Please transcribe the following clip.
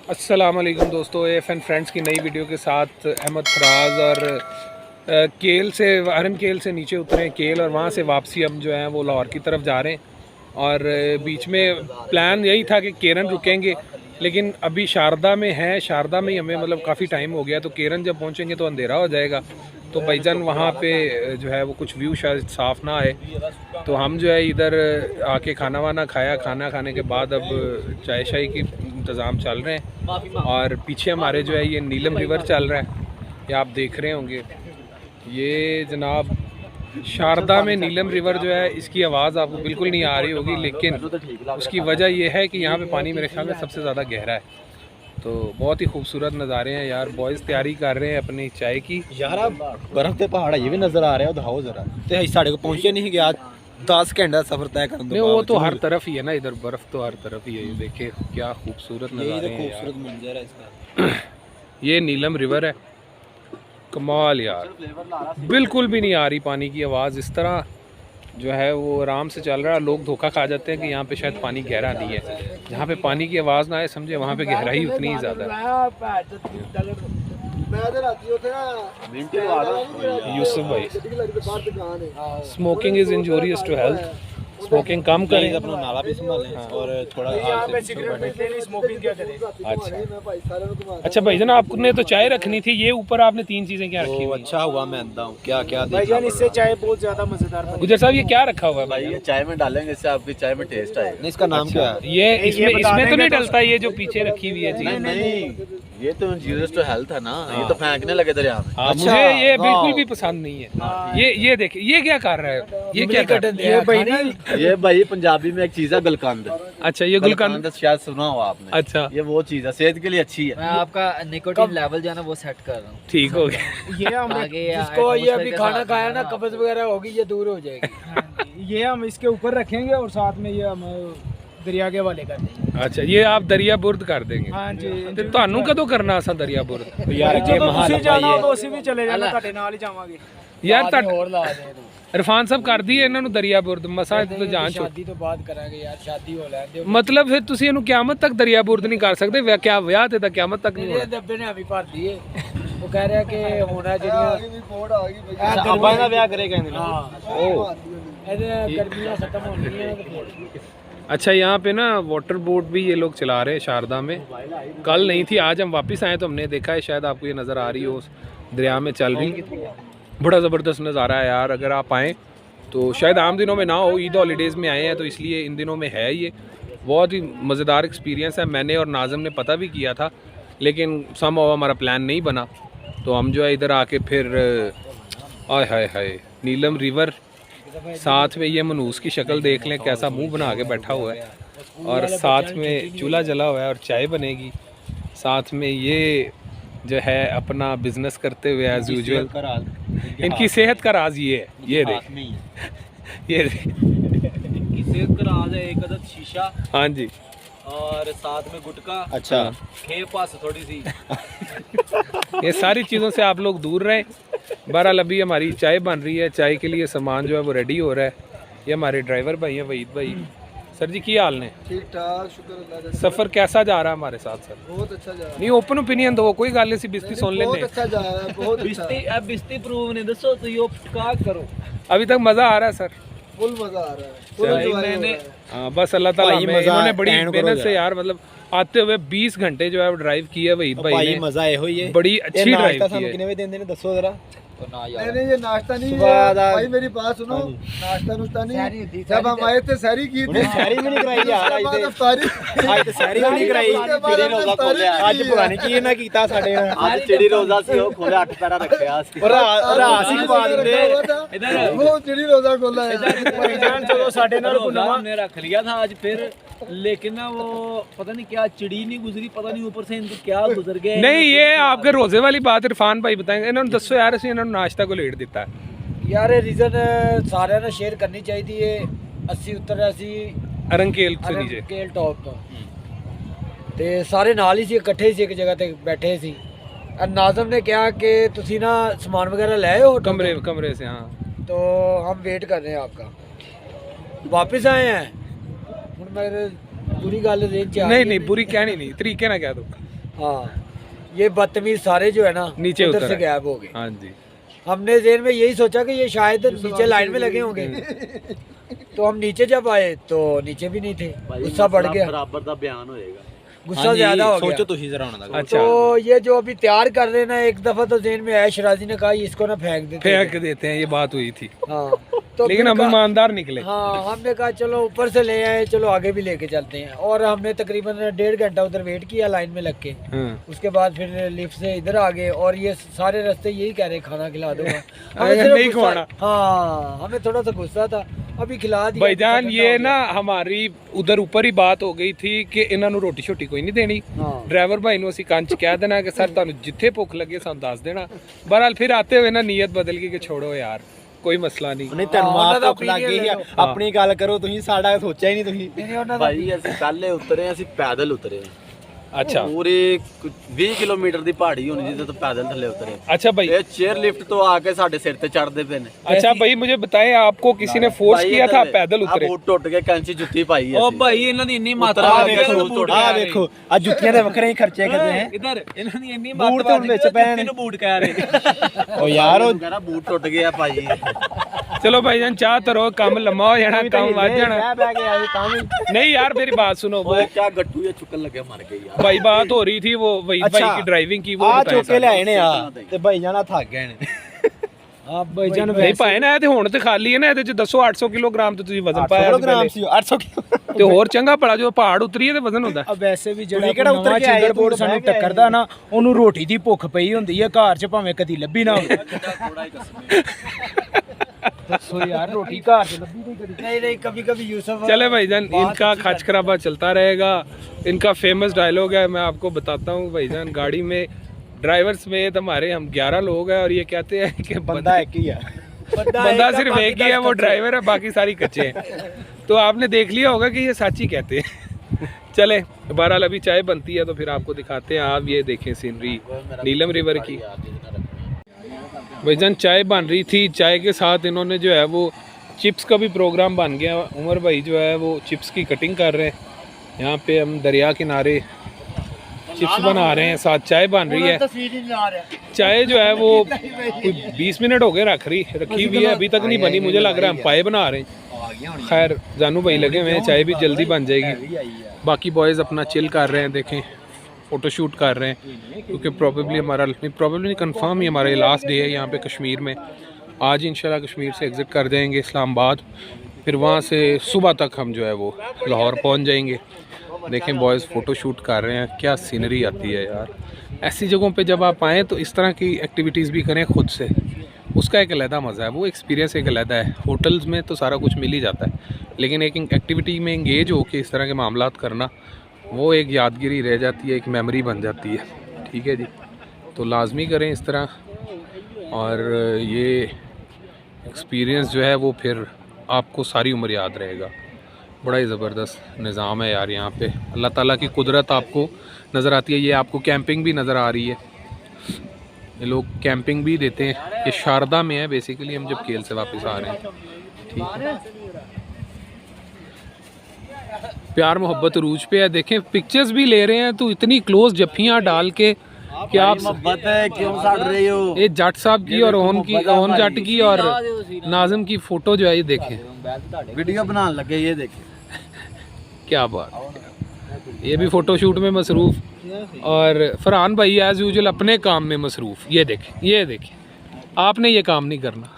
अस्सलाम वालेकुम दोस्तों, AFN फ्रेंड्स की नई वीडियो के साथ अहमद फराज और केल से हरन केल से नीचे उतरे केल और वहाँ से वापसी हम जो है वो लाहौर की तरफ जा रहे हैं। और बीच में प्लान यही था कि केरन रुकेंगे, लेकिन अभी शारदा में है, शारदा में ही हमें मतलब काफ़ी टाइम हो गया, तो केरन जब पहुँचेंगे तो अंधेरा हो जाएगा। तो भाईजान वहाँ पे जो है वो कुछ व्यू शायद साफ़ ना आए, तो हम जो है इधर आके खाना वाना खाया। खाना खाने के बाद अब चाय शाय की इंतज़ाम चल रहे हैं और पीछे हमारे जो है ये नीलम रिवर चल रहा है, ये आप देख रहे होंगे। ये जनाब शारदा में नीलम रिवर जो है, इसकी आवाज़ आपको बिल्कुल नहीं आ रही होगी, लेकिन उसकी वजह यह है कि यहाँ पे पानी मेरे ख्याल में सबसे ज़्यादा गहरा है। तो बहुत ही खूबसूरत नज़ारे हैं यार। बॉयज़ तैयारी कर रहे हैं अपनी चाय की। यार बर्फ के पहाड़ ये भी नज़र आ रहे हैं, दिखाओ ज़रा। तो साढ़े को पहुँचे नहीं गया, 10 घंटा सफ़र तय करने। नहीं, वो तो हर तरफ ही है ना, इधर बर्फ़ तो हर तरफ ही है। ये देखिए क्या खूबसूरत नज़ारे हैं, खूबसूरत मंजर है इसका। ये नीलम रिवर है, कमाल यार। बिल्कुल भी नहीं आ रही पानी की आवाज़, इस तरह जो है वो आराम से चल रहा है। लोग धोखा खा जाते हैं कि यहाँ पे शायद पानी गहरा नहीं है। जहाँ पे पानी की आवाज़ ना आए, समझे वहाँ पे गहराई उतनी ही ज़्यादा है। यूसुफ भाई, smoking is injurious to health, smoking कम करें, अपना नाला भी संभालें और थोड़ा स्मोकिंग क्या करें। अच्छा भाईजान, आपने तो चाय रखनी थी, ये ऊपर आपने 3 चीज़ें क्या रखी हुई? अच्छा हुआ मैं अंधा हूँ। क्या क्या भाईजान, इससे चाय बहुत ज्यादा मजेदार बनी। गुजर साहब, ये क्या रखा हुआ है भाई? ये चाय में डालेंगे, इससे आपकी चाय में टेस्ट आएगा। नहीं, इसका नाम क्या है? ये इसमें तो नहीं डलता, ये जो पीछे रखी हुई है चीज? नहीं, ये तो इंजूरियस टू हेल्थ है ना, ये तो फेंकने लगे दरिया में। हाँ, मुझे ये बिल्कुल भी पसंद नहीं है। ये देखिए, ये क्या कर रहा है, ये क्या कर रहा है? ये भाई पंजाबी में एक चीज है गुलकंद। अच्छा, ये गुलकंद शायद सुना हो आपने। अच्छा, ये वो चीज है, सेहत के लिए अच्छी है। मैं आपका निकोटीन लेवल जो है ना वो सेट कर रहा हूँ। ठीक हो गया। ये हम जिसको ये अभी खाना खाया ना, कब्ज वगैरह होगी, ये दूर हो जाएगी। ये हम इसके ऊपर रखेंगे और साथ में ये हम दरिया के हवाले कर देंगे। अच्छा, ये आप दरिया बुर्द कर देंगे? हाँ जी। ਤੇ ਤੁਹਾਨੂੰ ਕਦੋਂ ਕਰਨਾ ਅਸਾਂ ਦਰਿਆ ਬੁਰਦ? यार के उसी जाना होगा, उसी भी चले जाना, ਤੁਹਾਡੇ ਨਾਲ ਹੀ ਜਾਵਾਂਗੇ। ਯਾਰ ਤਾਂ इरफान साहब कर दिए ਇਹਨਾਂ ਨੂੰ ਦਰਿਆ ਬੁਰਦ, ਮਸਾ ਤੋਂ ਜਾਨ ਛੋ। शादी तो बात ਕਰਾਂਗੇ ਯਾਰ, शादी हो ਲੈਂਦੇ। मतलब फिर ਤੁਸੀਂ ਇਹਨੂੰ ਕਿਆਮਤ ਤੱਕ ਦਰਿਆ ਬੁਰਦ ਨਹੀਂ ਕਰ ਸਕਦੇ? ਕਿਆ ਵਿਆਹ ਤੇ ਤਾਂ ਕਿਆਮਤ ਤੱਕ ਨਹੀਂ ਇਹ ਹੋਣਾ? ਦੱਬੇ ਨੇ ਅਭੀ ਭਰ ਦੀਏ। ਉਹ ਕਹਿ ਰਿਹਾ ਕਿ ਹੋਣਾ ਜਿਹੜੀਆਂ अब्बा का ब्याह करेगा इन्हें। ਹਾਂ ਇਹਦੇ ਗਰਮੀਆਂ ਖਤਮ ਹੋਣਗੀਆਂ ਤੇ ਫਿਰ अच्छा, यहाँ पे ना वाटर बोट भी ये लोग चला रहे हैं शारदा में। कल नहीं थी, आज हम वापस आए तो हमने देखा है, शायद आपको ये नज़र आ रही हो, उस दरिया में चल रही। बड़ा ज़बरदस्त नज़ारा है यार। अगर आप आएँ तो शायद आम दिनों में ना हो, ईद हॉलीडेज़ में आए हैं तो इसलिए इन दिनों में है। ये बहुत ही मज़ेदार एक्सपीरियंस है। मैंने और नाज़म ने पता भी किया था, लेकिन समहाउ हमारा प्लान नहीं बना, तो हम जो है इधर आके फिर आय हाय हाय नीलम रिवर, साथ में ये मनूस की शक्ल देख लें, कैसा मुंह बना के बैठा हुआ है, और साथ में चूल्हा जला हुआ है और चाय बनेगी। साथ में ये जो है अपना बिजनेस करते हुए एज यूजुअल, इनकी सेहत का राज ये है। ये देख, ये देख, इनकी सेहत का राज है एक अदद शीशा हाँ जी, और साथ में गुटखा। अच्छा, खेप पास थोड़ी सी। ये सारी चीज़ों से आप लोग दूर रहें। बहरहाल अभी हमारी चाय बन रही है, चाय के लिए सामान जो है वो रेडी हो रहा है। ये हमारे ड्राइवर भाई हैं, वहीद भाई। सर जी, की हाल ने? ठीक ठाक, शुक्र अल्लाह का। सफ़र कैसा जा रहा है हमारे साथ सर? बहुत अच्छा जा रहा है। नहीं, ओपन ओपिनियन दो, कोई गल नहीं, बिस्ती सुन बहुत लेने। अच्छा जा रहा है, बहुत अच्छा। अब बिस्ती प्रूव नहीं दसो तो यो का करो। अभी तक मज़ा आ रहा है सर? फुल मजा आ रहा है, फुल चलो, enjoy हो मैंने- रहा है। हाँ, बस अल्लाह ताला भाई हमें, मज़ा इन्होंने बड़ी एंड करो मेहनत से जरा। यार, मतलब आते हुए 20 घंटे जो है वो ड्राइव की है वहीद भाई भाई ने। मजा है हो ये बड़ी अच्छी ड्राइव की है। कितने बजे देंगे दसो जरा। नहीं नहीं, ये नाश्ता नहीं सुबह है आधा- भाई, मेरी बात सुनो। नाश्ता नुश्ता सहरी नहीं, थी, जब हम आए थे सहरी की थी। सहरी भी नहीं कराई यार, उसके बाद आज अफ्तारी। आज तो सहरी भी नहीं कराई। उसके बाद हमने अफ्तारी की आज है। पता नहीं की ना कीता साडे नाल। आज चिड़ी रोजा से हो खोले 8 पैरा रखे आज। और रासी के बाद ने इधर वो चिड़ी रोजा खोला है। भाईजान चलो साढ़े नाल को नवा हमने रख लिया था आज फिर, लेकिन ना वो पता नहीं क्या चिड़ी नहीं गुजरी, पता नहीं ऊपर से इनको क्या गुजर गया। नहीं, ये आपके रोजे वाली बात इरफान भाई बताएंगे। इन्होंने दसो यार, असं इन्होंने नाश्ता को लेट दिता है। ਯਾਰ ਇਹ ਰੀਜ਼ਨ ਸਾਰਿਆਂ ਨਾਲ ਸ਼ੇਅਰ ਕਰਨੀ ਚਾਹੀਦੀ ਏ। ਅਸੀਂ ਉਤਰਿਆ ਸੀ अरंकेल से नीचे। ਕੇਲ ਟੌਪ ਤੋਂ, ਤੇ ਸਾਰੇ ਨਾਲ ਹੀ ਸੀ, ਇਕੱਠੇ ਸੀ, ਇੱਕ ਜਗ੍ਹਾ ਤੇ ਬੈਠੇ ਸੀ। ਨਾਜ਼ਮ ਨੇ ਕਿਹਾ ਕਿ ਤੁਸੀਂ ਨਾ ਸਮਾਨ ਵਗੈरह ले आए हो कमरे से। हाँ, तो हम वेट कर रहे हैं आपका। वापस आए हैं, ਹੁਣ ਮੇਰੇ बुरी गल रेंज च आ नहीं गई। नहीं, बुरी कहनी नहीं, तरीके ना कह दो। हाँ ये बदतमीज सारे जो है ना नीचे उधर उतर से आए। गायब हो गए। हाँ जी। हमने जेल में यही सोचा कि ये शायद नीचे लाइन में लगे होंगे, तो हम नीचे जब आए तो नीचे भी नहीं थे, गुस्सा बढ़ गया, बराबर का बयान होएगा। गुस्सा ज्यादा हो गया। सोचो तुसी जरा होना था। अच्छा तो ये जो अभी तैयार कर रहे हैं ना, एक दफा तो जेल में आया शराजी ने कहा इसको ना फेंक देते फेंक देते हैं, ये बात हुई थी, हाँ तो लेकिन फिर हम कहा- ईमानदार निकले। हाँ हमने कहा चलो ऊपर से ले आए, चलो आगे भी लेके चलते हैं। और हमने तकरीबन 1.5 घंटा उधर वेट किया लाइन में लग के। हाँ। उसके बाद फिर लिफ्ट से इधर आ गए, और ये सारे रास्ते यही कह रहे खाना खिला दो। अरे सिर्फ नहीं गुस्सा- खवाना। हाँ हमें थोड़ा सा गुस्सा था, अभी खिला दिया। भाईजान गुस्सा ये ठंडा ना हमारी उधर ऊपर ही बात हो गई थी कि ਇਹਨਾਂ ਨੂੰ ਰੋਟੀ ਛੋਟੀ ਕੋਈ ਨਹੀਂ ਦੇਣੀ। हो गया। हाँ ਡਰਾਈਵਰ ਭਾਈ ਨੂੰ ਅਸੀਂ ਕੰਚ ਕਹਿ ਦੇਣਾ ਕਿ ਸਰ ਤੁਹਾਨੂੰ ਜਿੱਥੇ ਭੁੱਖ ਲੱਗੇ ਸਾਨੂੰ ਦੱਸ ਦੇਣਾ। ਬਹਰਾਲ ਫਿਰ ਆਤੇ ਹੋਏ ਨਾ ਨੀਅਤ ਬਦਲ ਗਈ ਕਿ ਛੋੜੋ ਯਾਰ ਕੋਈ ਮਸਲਾ ਨਹੀਂ। ਨਹੀਂ ਤੁਹਾਨੂੰ ਉਹਨਾਂ ਮਾਂ ਦਾ ਭੁੱਖ ਲੱਗ ਗਈ opinion ਆ, ਆਪਣੀ ਗੱਲ ਕਰੋ ਤੁਸੀਂ, ਸਾਡਾ ਸੋਚਿਆ ਹੀ ਨਹੀਂ ਤੁਸੀਂ। नहीं, ਉਹਨਾਂ ਦਾ ਭਾਈ ਅਸੀਂ ਕੱਲੇ ਉਤਰੇ, ਅਸੀਂ ਪੈਦਲ ਉਤਰੇ ਅੱਛਾ ਪੂਰੇ 20 ਕਿਲੋਮੀਟਰ ਦੀ ਪਹਾੜੀ ਹੋਣੀ ਜਿੱਥੇ ਤੋਂ ਪੈਦਲ ਥੱਲੇ ਉਤਰੇ। अच्छा भाई, ਇਹ ਚੇਅਰ ਲਿਫਟ ਤੋਂ ਆ ਕੇ ਸਾਡੇ ਸਿਰ ਤੇ ਚੜਦੇ ਪਏ ਨੇ। अच्छा भाई मुझे बताएं आपको किसी ने फोर्स ਭਾਈ किया था आप ਇੱਧਰ पैदल ਆਹ उतरे? ਬੂਟ ਟੁੱਟ ਕੇ ਕੈਂਚੀ ਜੁੱਤੀ ਪਾਈ ਹੈ ਉਹ ਭਾਈ ਇਹਨਾਂ ਦੀ ਇੰਨੀ ਮਾਤਰਾ ਆ ਵੱਧ ਗਈ, ਵੇਖੋ ਬੂਟ ਆ ਕਹਿ ਰਹੇ। ਵੇਖੋ ਆ ਜੁੱਤੀਆਂ ਦੇ ਵੱਖਰੇ ਹੀ ਖਰਚੇ ਕਰਦੇ ਹੈ। ਇੱਧਰ ਇਹਨਾਂ ਦੀ ਇੰਨੀ ਬੂਟ ਮਾਤਰਾ ਤਾਂ ਹੁਣ ਵਿੱਚ ਪੈਣ। ਤੈਨੂੰ ਬੂਟ ਕਹਿ ਰਹੇ। ਉਹ ਯਾਰ ਉਹ ਕਹਿੰਦਾ ਬੂਟ ਟੁੱਟ ਗਿਆ ਭਾਈ। चलो भाईजान चाह तो रहो, कम लम्बा हो जाना, कम ਵੱਧ ਜਾਣਾ। ਬਹਿ ਕੇ ਆਏ ਤਾਂ ਵੀ नहीं यार मेरी बात सुनो, वो ਓਏ ਕਿਆ ਗੱਟੂ ਇਹ ਚੁੱਕਣ ਲੱਗਿਆ ਮਰ ਗਈ ਯਾਰ। भाई बात हो रही थी वो वही भाई अच्छा। की ड्राइविंग की, वो ਆ बताएं ਚੁੱਕ ਕੇ सारा। ਲਿਆਏ ਨੇ ਆ ਤੇ ਭਾਈ ਜਾਨਾ ਥੱਕ ਗਏ ਨੇ। आप भाईजान ਨਹੀਂ ਪਾਏ ਨਾ, ਇਹ ਤੇ ਹੁਣ ਤੇ ਖਾਲੀ ਹੈ ਨਾ, ਇਹਦੇ ਚ ਦੱਸੋ 800 ਕਿਲੋਗ੍ਰਾਮ ਤੇ ਤੁਸੀਂ ਵਜ਼ਨ ਪਾਇਆ 800 ਸੀ ਗ੍ਰਾਮ ਪਹਿਲੇ। ਸੀ 800 ਕਿਲੋ। ਤੇ ਹੋਰ ਚੰਗਾ ਭਲਾ ਜੋ ਪਹਾੜ ਉਤਰੀਏ ਤੇ ਵਜ਼ਨ ਹੁੰਦਾ। ਵੈਸੇ ਵੀ ਜਿਹੜਾ ਤੁਸੀਂ ਕਿਹੜਾ ਕੋਈ ਉਤਰ ਨਵਾਂ ਕੇ ਆਏ, ਚਿੰਦਰਪੁਰ ਤੁਸੀਂ ਸਾਨੂੰ ਬਹਿ ਕੇ ਆਏ। ਟੱਕਰਦਾ ਨਾ, ਉਹਨੂੰ ਰੋਟੀ ਦੀ ਭੁੱਖ ਪਈ ਹੁੰਦੀ ਹੈ, ਘਰ 'ਚ ਭਾਵੇਂ ਕਦੀ ਲੱਭੀ ਨਾ ਹੋਵੇ। ਦੱਸੋ ਯਾਰ, ਰੋਟੀ ਘਰ 'ਚ ਲੱਭੀ ਨਹੀਂ ਕਦੀ। नहीं नहीं, कभी कभी यूसुफ चले भाईजान, इनका खच खराबा चलता रहेगा। इनका फेमस डायलॉग है, मैं आपको बताता हूँ भाईजान। गाड़ी में ड्राइवर समेत हमारे हम 11 लोग हैं, और ये कहते हैं कि ਬੰਦਾ ਇੱਕ ਹੀ ਆ। बंदा सिर्फ एक ही है, वो ड्राइवर है, बाकी सारी कच्चे हैं। तो आपने देख लिया होगा कि ये सच ही कहते हैं। चले बहरहाल अभी चाय बनती है तो फिर आपको दिखाते हैं। आप ये देखें सीनरी नीलम रिवर की। भाईजान चाय बन रही थी, चाय के साथ इन्होंने जो है वो चिप्स का भी प्रोग्राम बन गया। उमर भाई जो है वो चिप्स की कटिंग कर रहे हैं। यहाँ पे हम दरिया किनारे चिप्स बना रहे हैं, साथ चाय बन रही है। चाय जो है वो कोई 20 मिनट हो गए रखी हुई है, अभी तक नहीं बनी। मुझे लग रहा है हम पाए बना रहे हैं। खैर जानू भाई लगे हुए हैं, चाय भी जल्दी बन जाएगी। बाकी बॉयज़ अपना चिल कर रहे हैं, देखें फ़ोटोशूट कर रहे हैं, क्योंकि प्रॉबेबली नहीं कंफर्म ही हमारा लास्ट डे है यहाँ पे कश्मीर में। आज ही इंशाल्लाह कश्मीर से एग्ज़िट कर जाएंगे इस्लामाबाद, फिर वहाँ से सुबह तक हम जो है वो लाहौर पहुँच जाएंगे। देखें बॉयज़ फ़ोटोशूट कर रहे हैं, क्या सीनरी आती है यार। ऐसी जगहों पे जब आप आएँ तो इस तरह की एक्टिविटीज़ भी करें खुद से, उसका एक अलहदा मज़ा है, वो एक्सपीरियंस एक अलहदा है। होटल्स में तो सारा कुछ मिल ही जाता है, लेकिन एक एक्टिविटी में इंगेज हो के इस तरह के मामलात करना, वो एक यादगिरी रह जाती है, एक मेमोरी बन जाती है। ठीक है जी, तो लाजमी करें इस तरह, और ये एक्सपीरियंस जो है वो फिर आपको सारी उम्र याद रहेगा। बड़ा ही ज़बरदस्त निज़ाम है यार यहाँ पे, अल्लाह ताला की कुदरत आपको नज़र आती है। ये आपको कैंपिंग भी नज़र आ रही है, ये लोग कैंपिंग भी देते हैं। ये शारदा में है बेसिकली, हम जब केल से वापस आ रहे हैं। ठीक है, प्यार मोहब्बत अरूज पे है। देखें पिक्चर्स भी ले रहे हैं तो इतनी क्लोज जफ्फियाँ डाल के कि आप मोहब्बत है क्यों सड़ रही हो। ये जट साहब की और ओन जट की और नाजिम की फ़ोटो जो है ये देखें, वीडियो बनाने लगे, ये देखे क्या बात है। ये भी फ़ोटो शूट में मसरूफ़, और फरहान भाई एज़ यूजुअल अपने काम में मसरूफ़। ये देखें आपने ये काम नहीं करना।